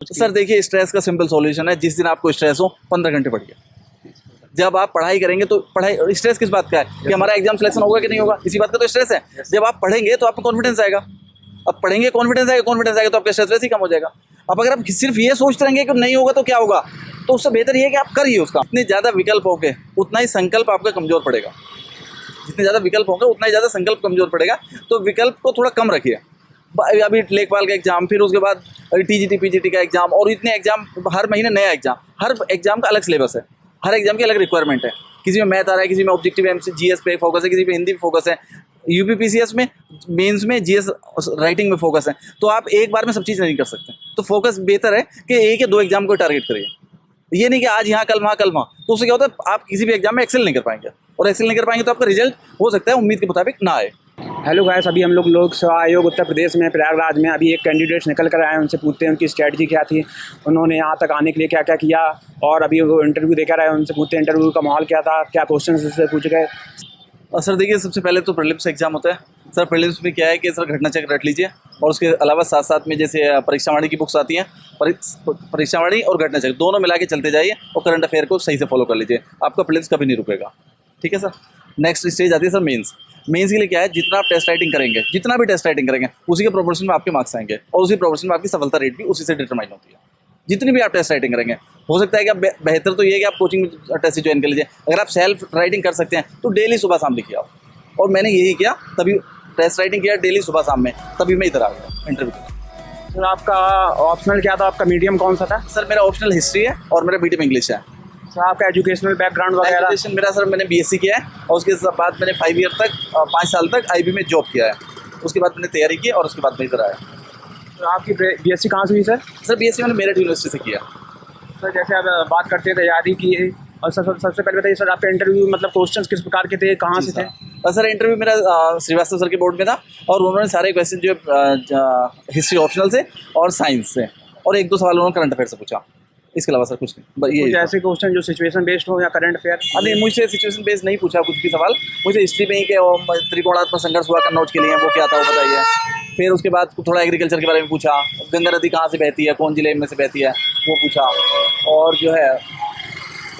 Sir देखिए, stress का simple solution है, जिस दिन आपको स्ट्रेस हो 15 घंटे पढ़िए। जब आप पढ़ाई करेंगे तो पढ़ाई, स्ट्रेस किस बात का है कि हमारा एग्जाम सिलेक्शन होगा कि नहीं होगा, इसी बात का तो स्ट्रेस है। जब आप पढ़ेंगे तो आपको कॉन्फिडेंस आएगा। अब पढ़ेंगे, कॉन्फिडेंस आएगा तो आपका स्ट्रेस ही कम हो जाएगा। अब अगर आप सिर्फ ये सोचते रहेंगे कि नहीं होगा तो क्या होगा, तो उससे बेहतर ये है कि आप करिए उसका। जितने ज़्यादा विकल्प होंगे उतना ही संकल्प आपका कमज़ोर पड़ेगा। जितने ज़्यादा विकल्प होंगे उतना ही ज़्यादा संकल्प कमज़ोर पड़ेगा। तो विकल्प को थोड़ा कम रखिए। अभी लेखपाल का एग्जाम, फिर उसके बाद टीजीटी पीजीटी का एग्जाम, और इतने एग्जाम, हर महीने नया एग्जाम। हर एग्जाम का अलग सिलेबस है, हर एग्जाम की अलग रिक्वायरमेंट है। किसी में मैथ आ रहा है, किसी में ऑब्जेक्टिव एमसी जीएस पे फोकस है, किसी पे हिंदी पे फोकस है, यूपीपीसीएस में मेंस में जीएस राइटिंग में फोकस है। तो आप एक बार में सब चीज़ नहीं कर सकते। तो फोकस बेहतर है कि एक या दो एग्जाम को टारगेट करिए। ये नहीं कि आज यहाँ कल वहाँ कल वहाँ, तो उससे क्या होता है, आप किसी भी एग्जाम में एक्सेल नहीं कर पाएंगे, और एक्सेल नहीं कर पाएंगे तो आपका रिजल्ट हो सकता है उम्मीद के मुताबिक ना आए। हेलो गाइस, अभी हम लोग लोक सेवा आयोग उत्तर प्रदेश में प्रयागराज में अभी एक कैंडिडेट्स निकल कर आए हैं। उनसे पूछते हैं उनकी स्ट्रेटजी क्या थी, उन्होंने यहाँ तक आने के लिए क्या क्या किया, और अभी वो इंटरव्यू देकर आए। उनसे पूछते हैं इंटरव्यू का माहौल क्या था, क्या क्वेश्चन उससे पूछे गए। सर देखिए, सबसे पहले तो प्रीलिम्स एग्जाम होता है। सर प्रीलिम्स में क्या है कि सर घटना चक्र रट लीजिए, और उसके अलावा साथ साथ में जैसे परीक्षावाणी की बुक्स आती हैं, परीक्षावाणी और घटना चक्र दोनों मिला के चलते जाइए, और करंट अफेयर को सही से फॉलो कर लीजिए। आपका प्रीलिम्स कभी नहीं रुकेगा। ठीक है सर। नेक्स्ट स्टेज आती है सर मेंस। मेंस के लिए क्या है, जितना आप टेस्ट राइटिंग करेंगे, जितना भी टेस्ट राइटिंग करेंगे, उसी के प्रोपोर्शन में आपके मार्क्स आएंगे, और उसी प्रोपोर्शन में आपकी सफलता रेट भी उसी से डिटरमाइन होती है। जितनी भी आप टेस्ट राइटिंग करेंगे, हो सकता है कि आप बेहतर तो ये है कि आप कोचिंग टेस्ट ज्वाइन कर लीजिए। अगर आप सेल्फ राइटिंग कर सकते हैं तो डेली सुबह शाम लिखिए आप। और मैंने यही किया, तभी टेस्ट राइटिंग किया डेली सुबह शाम में, तभी मैं इधर आ गया इंटरव्यू के। सर आपका ऑप्शनल क्या था, आपका मीडियम कौन सा था? सर मेरा ऑप्शनल हिस्ट्री है और मेरा मीडियम इंग्लिश है। सर आपका एजुकेशनल बैकग्राउंड वगैरह? एजुकेशन मेरा सर, मैंने बीएससी किया है, और उसके बाद मैंने 5 ईयर तक 5 साल तक आईबी में जॉब किया है। उसके बाद मैंने तैयारी की, और उसके बाद मैं इधर आया। सर आपकी बीएससी कहाँ से हुई सर? सर बीएससी मैंने मेरठ यूनिवर्सिटी से किया। सर जैसे आप बात करते हैं तैयारी की, और सबसे पहले बताइए सर, आपका इंटरव्यू मतलब क्वेश्चंस किस प्रकार के थे, कहाँ से थे? सर इंटरव्यू मेरा श्रीवास्तव सर के बोर्ड में था, और उन्होंने सारे क्वेश्चन जो हिस्ट्री ऑप्शनल से और साइंस से, और 1-2 सवाल उन्होंने करंट अफेयर से पूछा। इसके अलावा सर कुछ नहीं। ये ऐसे क्वेश्चन जो सिचुएशन बेस्ड हो या करंट अफेयर? अरे मुझसे सिचुएशन बेस्ड नहीं पूछा कुछ भी सवाल। मुझे हिस्ट्री में ही कि त्रिकोणात्मक संघर्ष हुआ कन्नौज के लिए, वो क्या था वो बताइए। फिर उसके बाद थोड़ा एग्रीकल्चर के बारे में पूछा, गंगा नदी कहाँ से बहती है, कौन जिले में से बहती है, वो पूछा। और जो है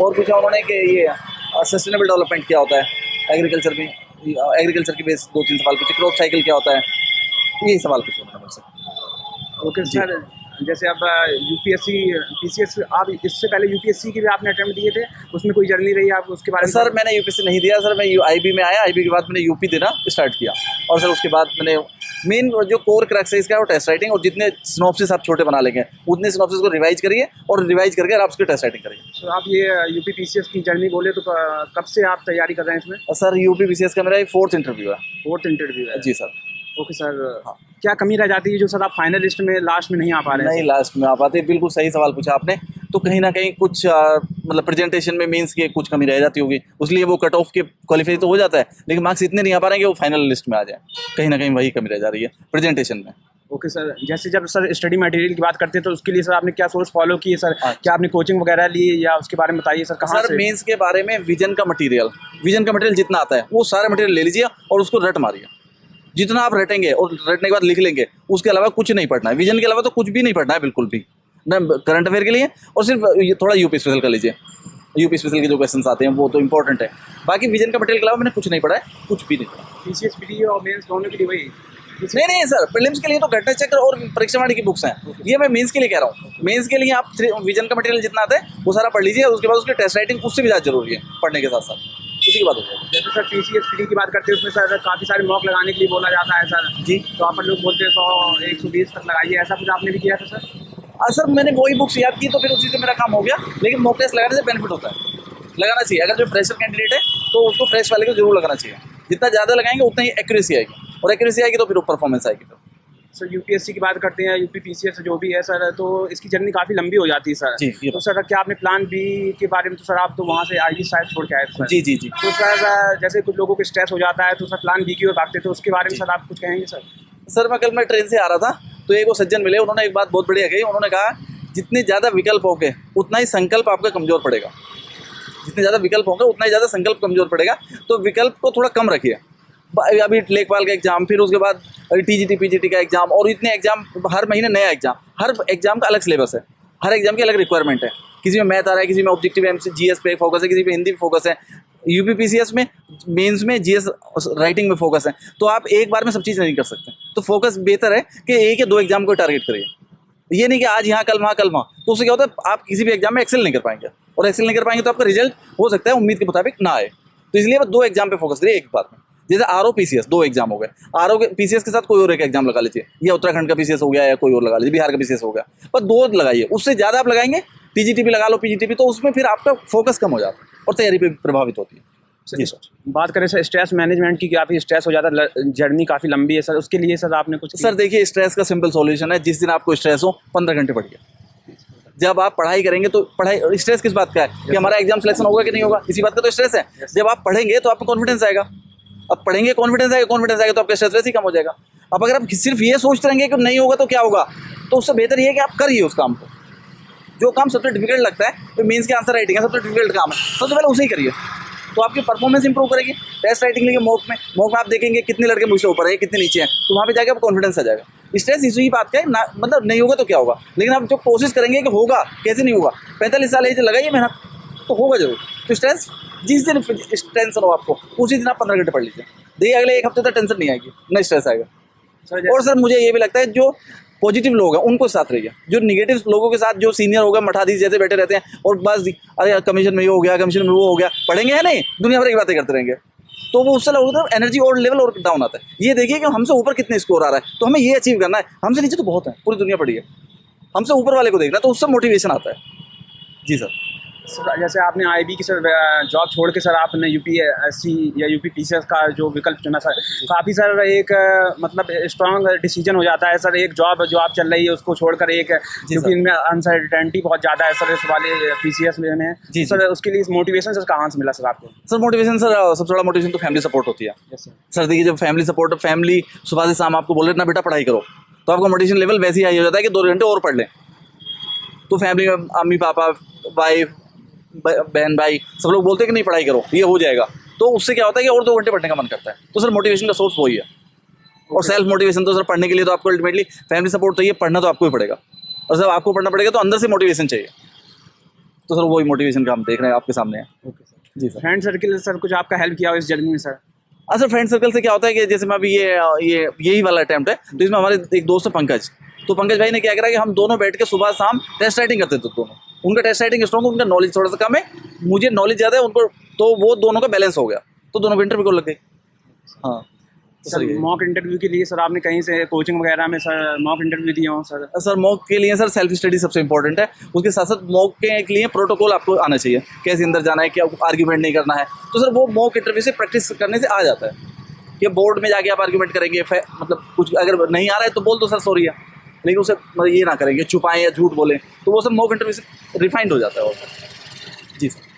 और पूछा उन्होंने कि ये सस्टेनेबल डेवलपमेंट क्या होता है एग्रीकल्चर में, एग्रीकल्चर के बेस 2-3 सवाल पूछे। क्रॉप साइकिल क्या होता है, यही सवाल पूछे उन्होंने मुझसे। ओके सर, जैसे अब यूपीएससी पीसीएस, आप इससे पहले यूपीएससी के भी आपने अटेम्प्ट दिए थे, उसमें कोई जर्नी रही आप उसके बारे में? सर मैंने यूपीएससी नहीं दिया सर, मैं आईबी में आया। आईबी के बाद मैंने यूपी देना स्टार्ट किया, और सर उसके बाद मैंने मेन जो कोर क्रक्स है इसका वो टेस्ट राइटिंग, और जितने सिनॉप्सिस आप छोटे बना लेंगे उतने सिनॉप्सिस को रिवाइज करिए, और रिवाइज करके आप उसकी टेस्ट राइटिंग करिए। तो आप ये यूपी पीसीएस की जर्नी बोले तो कब से आप तैयारी कर रहे हैं इसमें? सर यूपी पीसीएस का मेरा ये 4th इंटरव्यू है। 4th इंटरव्यू है जी सर। ओके सर, हाँ। क्या कमी रह जाती है जो सर आप फाइनल लिस्ट में लास्ट में नहीं आ पा रहे हैं? नहीं, लास्ट में आ पाते। बिल्कुल सही सवाल पूछा आपने। तो कहीं ना कहीं कुछ मतलब प्रेजेंटेशन में मेंस के कुछ कमी रह जाती होगी, इसलिए वो कट ऑफ के क्वालिफाई तो हो जाता है, लेकिन मार्क्स इतने नहीं आ पा रहे हैं कि वो फाइनल लिस्ट में आ जाए। कहीं ना कहीं वही कमी रह जा रही है प्रेजेंटेशन में। ओके सर, जैसे जब सर स्टडी मटेरियल की बात करते हैं तो उसके लिए सर आपने क्या सोर्स फॉलो की है सर? क्या आपने कोचिंग वगैरह ली, या उसके बारे में बताइए सर, कहाँ सर मेंस के बारे में विजन का मटेरियल जितना आता है वो सारा मटेरियल ले लीजिए, और उसको रट मारिए। जितना आप रटेंगे और रटने के बाद लिख लेंगे, उसके अलावा कुछ नहीं पढ़ना है। विजन के अलावा तो कुछ भी नहीं पढ़ना है, बिल्कुल भी ना करंट अफेयर के लिए, और सिर्फ ये थोड़ा यूपी स्पेशल कर लीजिए। यूपी स्पेशल के जो क्वेश्चंस आते हैं वो तो इंपॉर्टेंट है। बाकी विजन का मटेरियल के अलावा मैंने कुछ नहीं पढ़ा है, कुछ भी नहीं पढ़ा। पीसीएस पीडी और मेंस दोनों के लिए वही? नहीं सर, प्रीलिम्स के लिए तो घटना चक्र और परीक्षावाणी की बुक्स हैं। ये मैं मेंस के लिए कह रहा हूँ। मेंस के लिए आप विजन का मटेरियल जितना आता है वो सारा पढ़ लीजिए, और उसके बाद उसकी टेस्ट राइटिंग उससे भी ज़्यादा जरूरी है पढ़ने के साथ साथ, उसी की बात हो जाएगी। जैसे सर पीसीएस पीडी की बात करते हैं, उसमें सर काफ़ी सारे मॉक लगाने के लिए बोला जाता है सर जी। तो आप लोग बोलते हैं 100-120 तक लगाइए, ऐसा कुछ आपने भी किया था सर? सर मैंने वही बुक्स याद की, तो फिर उसी से मेरा काम हो गया। लेकिन मॉक टेस्ट लगाने से बेनिफिट होता है, लगाना चाहिए। अगर जो फ्रेशर कैंडिडेट है तो उसको फ्रेश वाले को जरूर लगाना चाहिए। जितना ज़्यादा लगाएंगे उतना ही एक्यूरेसी आएगी, और एक्यूरेसी आएगी तो फिर परफॉर्मेंस आएगी। सर यूपीएससी की बात करते हैं, यूपी पीसीएस जो भी है सर, तो इसकी जर्नी काफ़ी लंबी हो जाती है सर। जी। तो सर क्या आपने प्लान बी के बारे में, तो सर आप तो वहाँ से आईबी शायद छोड़ के आए थे सर? जी। तो सर जैसे कुछ लोगों को स्ट्रेस हो जाता है तो सर प्लान बी की ओर भागते, तो उसके बारे में सर आप कुछ कहेंगे सर? सर मैं ट्रेन से आ रहा था, तो एक वो सज्जन मिले, उन्होंने एक बात बहुत बढ़िया कही। उन्होंने कहा जितने ज़्यादा विकल्प होंगे उतना ही संकल्प आपका कमज़ोर पड़ेगा। जितने ज़्यादा विकल्प होंगे उतना ही ज़्यादा संकल्प कमज़ोर पड़ेगा। तो विकल्प को थोड़ा कम रखिए। अभी लेखपाल का एग्जाम, फिर उसके बाद टीजीटी पीजीटी का एग्जाम, और इतने एग्जाम, हर महीने नया एग्जाम, हर एग्जाम का अलग सिलेबस है, हर एग्जाम की अलग रिक्वायरमेंट है। किसी में मैथ आ रहा है, किसी में ऑब्जेक्टिव एमसी जीएस पे फोकस है, किसी पे हिंदी पे फोकस है, यूपीपीसीएस में मेंस में जीएस राइटिंग में फोकस है। तो आप एक बार में सब चीज़ नहीं कर सकते, तो फोकस बेहतर है कि एक या दो एग्जाम को टारगेट करिए। ये नहीं कि आज यहाँ कल वहाँ कल वहाँ, तो उससे क्या होता है आप किसी भी एग्जाम में एक्सेल नहीं कर पाएंगे, और एक्सेल नहीं कर पाएंगे तो आपका रिजल्ट हो सकता है उम्मीद के मुताबिक ना आए। तो इसलिए बस दो एग्जाम पे फोकस करिए एक बार में। जैसे आरओ पीसीएस 2 एग्जाम हो गए, आरओ के पीसीएस के साथ कोई और एक एग्जाम लगा लीजिए, या उत्तराखंड का पीसीएस हो गया या कोई और लगा लीजिए, बिहार का पीसीएस हो गया, बस 2 लगाइए। उससे ज़्यादा आप लगाएंगे टीजीटी भी लगा लो, पीजीटी भी, तो उसमें फिर आपका फोकस कम हो जाता है और तैयारी पे प्रभावित होती है। जी सर। बात करें सर स्ट्रेस मैनेजमेंट की, काफ़ी स्ट्रेस हो जाता है, जर्नी काफ़ी लंबी है सर, उसके लिए सर आपने कुछ सर देखिए, स्ट्रेस का सिंपल सॉल्यूशन है, जिस दिन आपको स्ट्रेस हो 15 घंटे पढ़िए। जब आप पढ़ाई करेंगे तो पढ़ाई, स्ट्रेस किस बात का है कि हमारा एग्जाम सिलेक्शन होगा कि नहीं होगा, इसी बात का तो स्ट्रेस है। जब आप पढ़ेंगे तो आपको कॉन्फिडेंस आएगा, अब पढ़ेंगे कॉन्फिडेंस आएगा तो आपका स्ट्रेस वैसे ही कम हो जाएगा। अब अगर आप सिर्फ ये सोचते रहेंगे कि नहीं होगा तो क्या होगा, तो उससे बेहतर ये है कि आप करिए उस काम को। जो काम सबसे डिफिकल्ट लगता है, तो मेंस के आंसर राइटिंग है सबसे डिफिकल्ट काम है, सबसे पहले उसे ही करिए, तो आपकी परफॉर्मेंस इंप्रूव करेगी। टेस्ट राइटिंग लेके मॉक में आप देखेंगे कितने लड़के मुझसे ऊपर है, कितने नीचे हैं, तो वहाँ पे जाके आपको कॉन्फिडेंस आ जाएगा। स्ट्रेस इसी बात का है ना, मतलब नहीं होगा तो क्या होगा, लेकिन आप जो कोशिश करेंगे कि होगा, कैसे नहीं होगा, 45 साल ऐसे लगाइए मेहनत, तो होगा जरूर। तो स्ट्रेस जिस दिन टेंशन हो आपको, उसी दिन आप 15 घंटे पढ़ लीजिए, देखिए अगले 1 हफ्ते तक टेंशन नहीं आएगी, ना स्ट्रेस आएगा। और सर मुझे ये भी लगता है जो पॉजिटिव लोग हैं उनको साथ रहिए, जो निगेटिव लोगों के साथ, जो सीनियर होगा मठाधीश जैसे बैठे रहते हैं और बस अरे कमीशन में ये हो गया, कमीशन में वो हो गया, पढ़ेंगे है नहीं, दुनिया भर की बातें करते रहेंगे, तो वो उससे लगता है एनर्जी और लेवल और डाउन आता है। ये देखिए कि हमसे ऊपर कितने स्कोर आ रहा है, तो हमें ये अचीव करना है, हमसे नीचे तो बहुत है, पूरी दुनिया पड़ी है, हमसे ऊपर वाले को देखना है, तो उससे मोटिवेशन आता है। जी सर। जैसे आपने आईबी की सर जॉब छोड़ के सर आपने यूपीएससी या यूपीपीसीएस का जो विकल्प चुना सर, काफ़ी सर एक मतलब स्ट्रांग डिसीजन हो जाता है सर, एक जॉब जो आप चल रही है उसको छोड़कर, एक क्योंकि इनमें अनसर्टेनिटी बहुत ज़्यादा है सर इस वाले पीसीएस में। जी सर, उसके लिए मोटिवेशन सर कहाँ से मिला सर आपको? सर मोटिवेशन सर सबसे बड़ा मोटिवेशन तो फैमिली सपोर्ट होती है। सर देखिए, जब फैमिली सपोर्ट, फैमिली सुबह से शाम आपको बोले ना बेटा पढ़ाई करो, तो आपका मोटिवेशन लेवल वैसे ही हाई हो जाता है कि 2 घंटे और पढ़ लें। तो फैमिली में अम्मी पापा वाइफ बहन भाई सब लोग बोलते हैं कि नहीं पढ़ाई करो, ये हो जाएगा, तो उससे क्या होता है कि और 2 घंटे पढ़ने का मन करता है। तो सर मोटिवेशन का सोर्स वही है। और सेल्फ मोटिवेशन तो सर पढ़ने के लिए तो आपको अल्टीमेटली फैमिली सपोर्ट चाहिए, पढ़ना तो आपको ही पड़ेगा, और जब आपको पढ़ना पड़ेगा तो अंदर से मोटिवेशन चाहिए। तो सर वही मोटिवेशन का हम देख रहे हैं, आपके सामने है। Okay sir. जी सर। फ्रेंड सर्किल सर कुछ आपका हेल्प किया हो इस जर्नी में सर? सर फ्रेंड सर्कल से क्या होता है कि जैसे मैं अभी यही वाला अटैम्प्ट है, तो इसमें हमारे एक दोस्त है पंकज, तो पंकज भाई ने क्या करा कि हम दोनों बैठ के सुबह शाम टेस्ट राइटिंग करते थे दोनों। उनका टेस्ट राइटिंग स्ट्रॉन्ग है, उनका नॉलेज थोड़ा सा कम है, मुझे नॉलेज ज़्यादा है उनको, तो वो दोनों का बैलेंस हो गया, तो दोनों को इंटरव्यू को लग गई। हाँ तो सर मॉक इंटरव्यू के लिए सर आपने कहीं से कोचिंग वगैरह में सर मॉक इंटरव्यू दिए हो सर? सर मॉक के लिए सर सेल्फ स्टडी सबसे इंपॉर्टेंट है, उसके साथ साथ मॉक के लिए प्रोटोकॉल आपको आना चाहिए, कैसे अंदर जाना है, क्या आर्ग्यूमेंट नहीं करना है। तो सर वो मॉक इंटरव्यू से प्रैक्टिस करने से आ जाता है कि बोर्ड में जाके आप आर्ग्यूमेंट करेंगे, मतलब कुछ अगर नहीं आ रहा है तो बोल दो सर सॉरी है, लेकिन उसे मतलब ये ना करेंगे छुपाएं या झूठ बोलें, तो वो सब मॉक इंटरव्यू से रिफाइंड हो जाता है। और जी सर।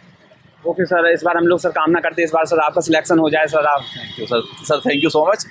ओके सर, इस बार हम लोग सर कामना करते हैं इस बार सर आपका सिलेक्शन हो जाए सर। आप thank you sir, thank you so much.